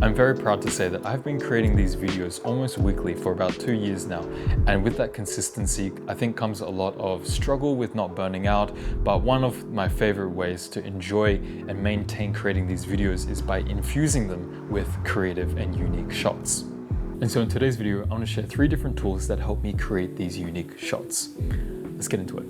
I'm very proud to say that I've been creating these videos almost weekly for about 2 years now, and with that consistency I think comes a lot of struggle with not burning out, but one of my favorite ways to enjoy and maintain creating these videos is by infusing them with creative and unique shots. And so in today's video, I want to share 3 different tools that help me create these unique shots. Let's get into it.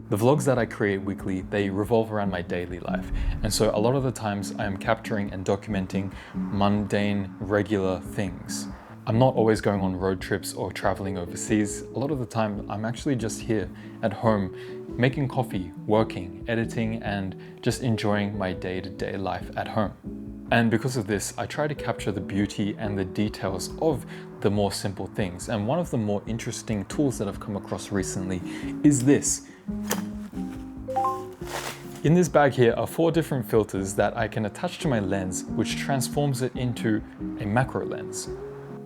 The vlogs that I create weekly, they revolve around my daily life. And so a lot of the times I am capturing and documenting mundane, regular things. I'm not always going on road trips or traveling overseas. A lot of the time I'm actually just here at home, making coffee, working, editing, and just enjoying my day-to-day life at home. And because of this, I try to capture the beauty and the details of the more simple things. And one of the more interesting tools that I've come across recently is this. In this bag here are 4 different filters that I can attach to my lens, which transforms it into a macro lens.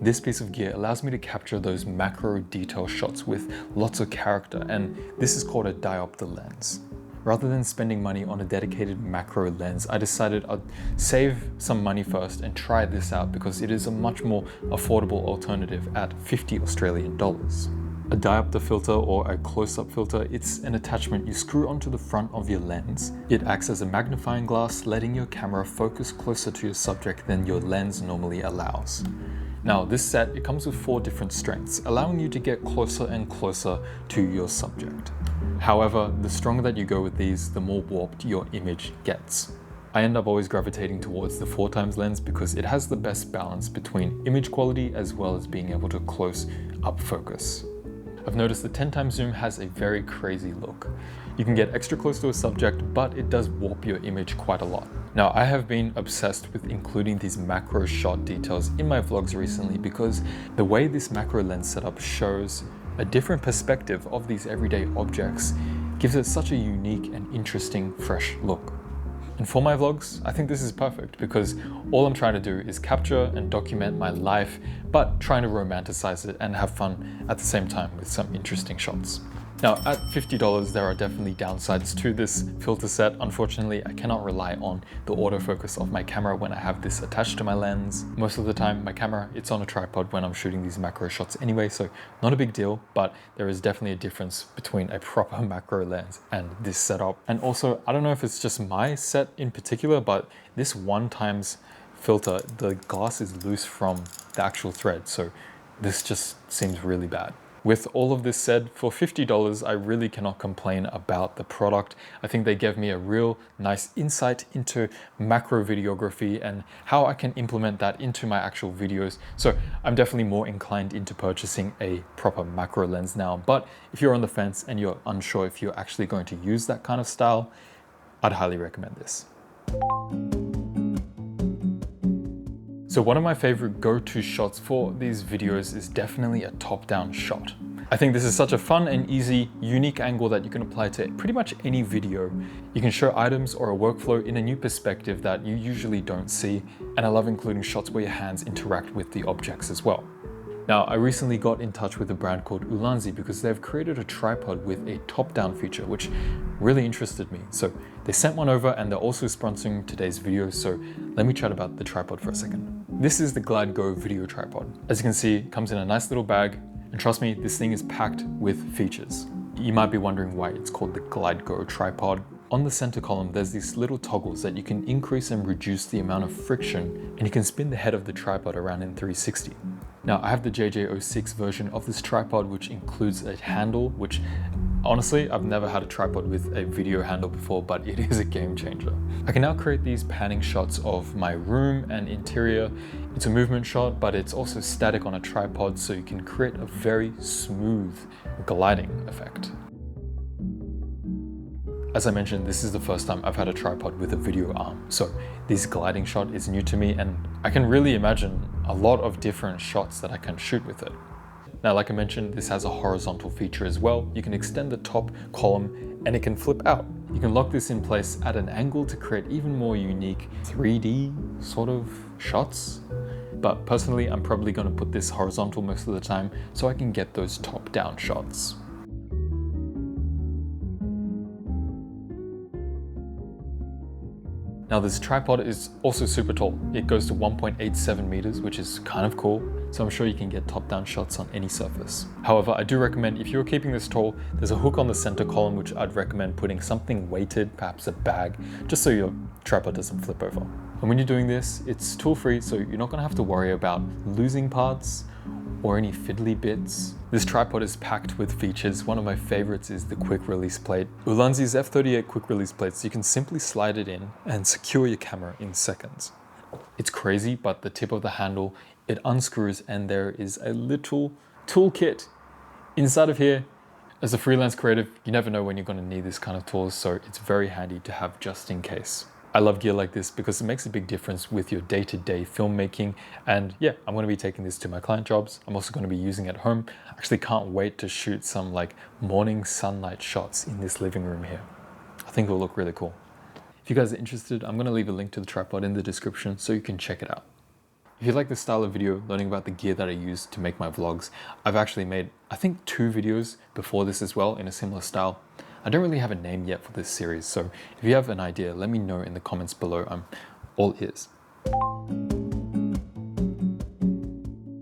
This piece of gear allows me to capture those macro detail shots with lots of character, and this is called a Diopter Lens. Rather than spending money on a dedicated macro lens, I decided I'd save some money first and try this out because it is a much more affordable alternative at 50 Australian dollars. A diopter filter or a close-up filter, it's an attachment you screw onto the front of your lens. It acts as a magnifying glass, letting your camera focus closer to your subject than your lens normally allows. Now this set, it comes with 4 different strengths, allowing you to get closer and closer to your subject. However, the stronger that you go with these, the more warped your image gets. I end up always gravitating towards the 4x lens because it has the best balance between image quality as well as being able to close up focus. I've noticed the 10x zoom has a very crazy look. You can get extra close to a subject, but it does warp your image quite a lot. Now, I have been obsessed with including these macro shot details in my vlogs recently because the way this macro lens setup shows a different perspective of these everyday objects gives it such a unique and interesting, fresh look. And for my vlogs, I think this is perfect because all I'm trying to do is capture and document my life, but trying to romanticize it and have fun at the same time with some interesting shots. Now, at $50, there are definitely downsides to this filter set. Unfortunately, I cannot rely on the autofocus of my camera when I have this attached to my lens. Most of the time, my camera, it's on a tripod when I'm shooting these macro shots anyway, so not a big deal, but there is definitely a difference between a proper macro lens and this setup. And also, I don't know if it's just my set in particular, but this 1x filter, the glass is loose from the actual thread, so this just seems really bad. With all of this said, for $50, I really cannot complain about the product. I think they gave me a real nice insight into macro videography and how I can implement that into my actual videos. So I'm definitely more inclined into purchasing a proper macro lens now. But if you're on the fence and you're unsure if you're actually going to use that kind of style, I'd highly recommend this. So one of my favorite go-to shots for these videos is definitely a top-down shot. I think this is such a fun and easy, unique angle that you can apply to pretty much any video. You can show items or a workflow in a new perspective that you usually don't see, and I love including shots where your hands interact with the objects as well. Now, I recently got in touch with a brand called Ulanzi because they've created a tripod with a top-down feature, which really interested me. So they sent one over and they're also sponsoring today's video. So let me chat about the tripod for a second. This is the Glide Go video tripod. As you can see, it comes in a nice little bag. And trust me, this thing is packed with features. You might be wondering why it's called the Glide Go tripod. On the center column, there's these little toggles that you can increase and reduce the amount of friction, and you can spin the head of the tripod around in 360. Now, I have the JJ06 version of this tripod, which includes a handle, which honestly, I've never had a tripod with a video handle before, but it is a game changer. I can now create these panning shots of my room and interior. It's a movement shot, but it's also static on a tripod, so you can create a very smooth gliding effect. As I mentioned, this is the first time I've had a tripod with a video arm, so this gliding shot is new to me, and I can really imagine a lot of different shots that I can shoot with it. Now, like I mentioned, this has a horizontal feature as well. You can extend the top column and it can flip out. You can lock this in place at an angle to create even more unique 3D sort of shots. But personally, I'm probably going to put this horizontal most of the time so I can get those top-down shots. Now this tripod is also super tall. It goes to 1.87 meters, which is kind of cool. So I'm sure you can get top-down shots on any surface. However, I do recommend if you're keeping this tall, there's a hook on the center column, which I'd recommend putting something weighted, perhaps a bag, just so your tripod doesn't flip over. And when you're doing this, it's tool-free, so you're not gonna have to worry about losing parts or any fiddly bits. This tripod is packed with features. One of my favorites is the quick release plate. Ulanzi's F38 quick release plates, you can simply slide it in and secure your camera in seconds. It's crazy, but the tip of the handle, it unscrews and there is a little toolkit inside of here. As a freelance creative, you never know when you're gonna need this kind of tools, so it's very handy to have just in case. I love gear like this because it makes a big difference with your day-to-day filmmaking. And yeah, I'm going to be taking this to my client jobs. I'm also going to be using it at home. I actually can't wait to shoot some like morning sunlight shots in this living room here. I think it will look really cool. If you guys are interested, I'm going to leave a link to the tripod in the description so you can check it out. If you like this style of video, learning about the gear that I use to make my vlogs, I've actually made, I think 2 videos before this as well in a similar style. I don't really have a name yet for this series, so if you have an idea, let me know in the comments below. I'm all ears.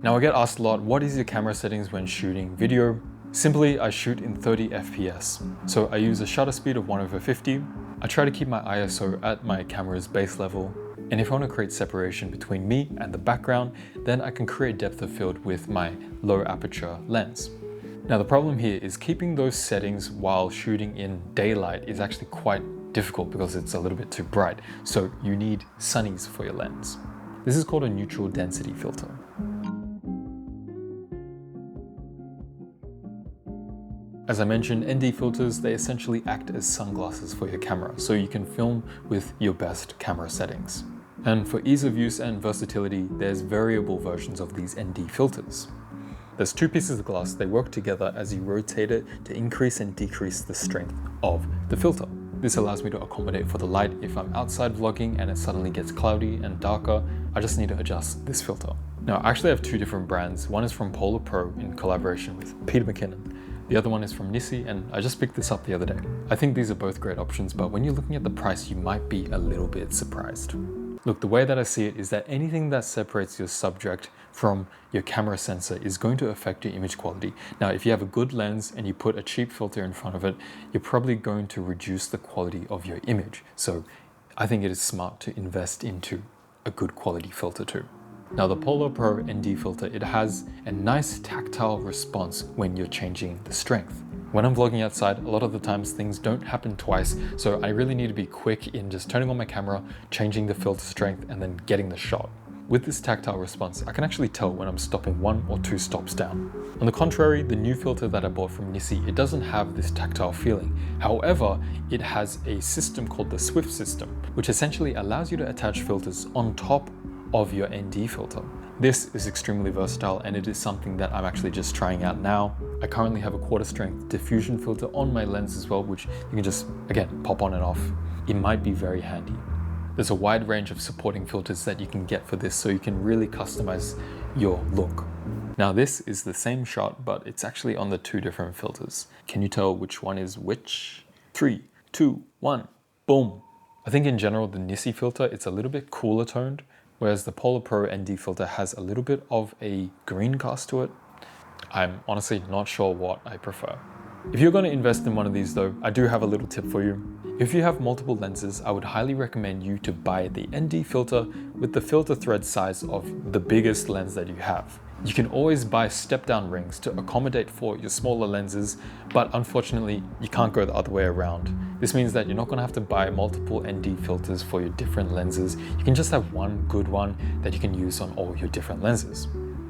Now I get asked a lot, what is your camera settings when shooting video? Simply, I shoot in 30 FPS. So I use a shutter speed of 1/50. I try to keep my ISO at my camera's base level. And if I want to create separation between me and the background, then I can create depth of field with my low aperture lens. Now the problem here is keeping those settings while shooting in daylight is actually quite difficult because it's a little bit too bright. So you need sunnies for your lens. This is called a neutral density filter. As I mentioned, ND filters, they essentially act as sunglasses for your camera, so you can film with your best camera settings. And for ease of use and versatility, there's variable versions of these ND filters. There's 2 pieces of glass, they work together as you rotate it to increase and decrease the strength of the filter. This allows me to accommodate for the light. If I'm outside vlogging and it suddenly gets cloudy and darker, I just need to adjust this filter. Now I actually have 2 different brands. One is from Polar Pro in collaboration with Peter McKinnon. The other one is from Nissi, and I just picked this up the other day. I think these are both great options, but when you're looking at the price, you might be a little bit surprised. Look, the way that I see it is that anything that separates your subject from your camera sensor is going to affect your image quality. Now, if you have a good lens and you put a cheap filter in front of it, you're probably going to reduce the quality of your image. So I think it is smart to invest into a good quality filter too. Now the Polar Pro ND filter, it has a nice tactile response when you're changing the strength. When I'm vlogging outside, a lot of the times things don't happen twice, so I really need to be quick in just turning on my camera, changing the filter strength, and then getting the shot. With this tactile response, I can actually tell when I'm stopping 1 or 2 stops down. On the contrary, the new filter that I bought from Nissi, it doesn't have this tactile feeling. However, it has a system called the Swift system, which essentially allows you to attach filters on top of your ND filter. This is extremely versatile and it is something that I'm actually just trying out now. I currently have a 1/4 strength diffusion filter on my lens as well, which you can just, again, pop on and off. It might be very handy. There's a wide range of supporting filters that you can get for this, so you can really customize your look. Now this is the same shot, but it's actually on the 2 different filters. Can you tell which one is which? 3, 2, 1, boom. I think in general, the Nissi filter, it's a little bit cooler toned, whereas the Polar Pro ND filter has a little bit of a green cast to it. I'm honestly not sure what I prefer. If you're going to invest in one of these though, I do have a little tip for you. If you have multiple lenses, I would highly recommend you to buy the ND filter with the filter thread size of the biggest lens that you have. You can always buy step-down rings to accommodate for your smaller lenses, but unfortunately, you can't go the other way around. This means that you're not going to have to buy multiple ND filters for your different lenses. You can just have one good one that you can use on all your different lenses.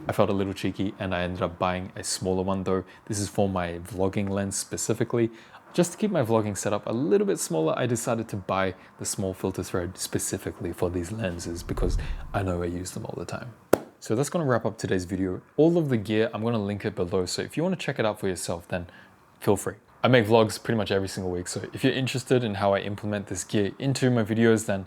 I felt a little cheeky and I ended up buying a smaller one though. This is for my vlogging lens specifically. Just to keep my vlogging setup a little bit smaller, I decided to buy the small filter thread specifically for these lenses because I know I use them all the time. So that's going to wrap up today's video. All of the gear, I'm going to link it below. So if you want to check it out for yourself, then feel free. I make vlogs pretty much every single week. So if you're interested in how I implement this gear into my videos, then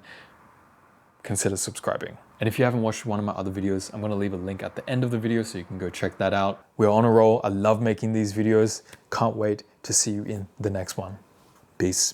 consider subscribing. And if you haven't watched one of my other videos, I'm going to leave a link at the end of the video so you can go check that out. We're on a roll. I love making these videos. Can't wait to see you in the next one. Peace.